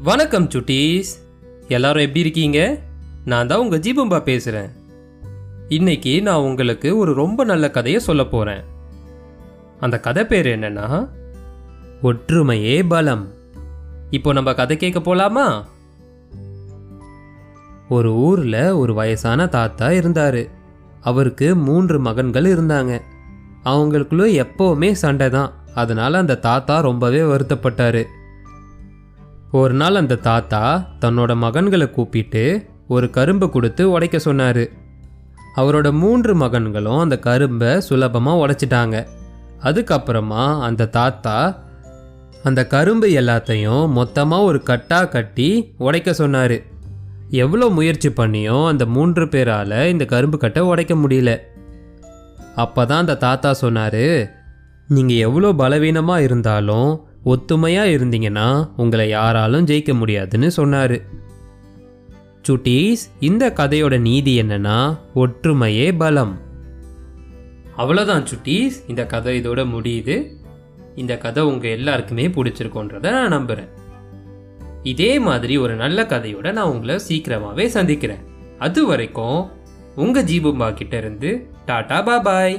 வணக்கம் சுட்டீஸ், எல்லாரும் எப்படி இருக்கீங்க? நான் தான் உங்க ஜீபம்பா பேசுறேன். இன்னைக்கு நான் உங்களுக்கு ஒரு ரொம்ப நல்ல கதையை சொல்ல போறேன். அந்த கதை பேர் என்னன்னா ஒற்றுமையே பலம். இப்போ நம்ம கதை கேட்க போலாமா? ஒரு ஊர்ல ஒரு வயசான தாத்தா இருந்தாரு. அவருக்கு 3 மகன்கள் இருந்தாங்க. அவங்களுக்குள்ள எப்பவுமே சண்டை தான். அதனால அந்த தாத்தா ரொம்பவே வருத்தப்பட்டாரு. ஒரு நாள் அந்த தாத்தா தன்னோட மகன்களை கூப்பிட்டு ஒரு கரும்பை கொடுத்து உடைக்க சொன்னார். அவரோட 3 மகன்களும் அந்த கரும்பை சுலபமாக உடைச்சிட்டாங்க. அதுக்கப்புறமா அந்த தாத்தா அந்த கரும்பு எல்லாத்தையும் மொத்தமாக ஒரு கட்டாக கட்டி உடைக்க சொன்னார். எவ்வளோ முயற்சி பண்ணியும் அந்த 3 பேரால் இந்த கரும்பு கட்டை உடைக்க முடியல. அப்போ தான் அந்த தாத்தா சொன்னார், நீங்கள் எவ்வளோ பலவீனமாக இருந்தாலும் ஒத்துமையாக இருந்தீங்கன்னா உங்களை யாராலும் ஜெயிக்க முடியாதுன்னு சொன்னார். சுட்டீஸ், இந்த கதையோட நீதி என்னன்னா ஒற்றுமையே பலம். அவ்வளோதான் சுட்டீஸ், இந்த கதை இதோட முடியுது. இந்த கதை உங்கள் எல்லாருக்குமே பிடிச்சிருக்கோன்றதை நான் நம்புகிறேன். இதே மாதிரி ஒரு நல்ல கதையோட நான் உங்களை சீக்கிரமாகவே சந்திக்கிறேன். அது வரைக்கும் உங்கள் ஜீபும்பா கிட்ட இருந்து டாடா பாபாய்.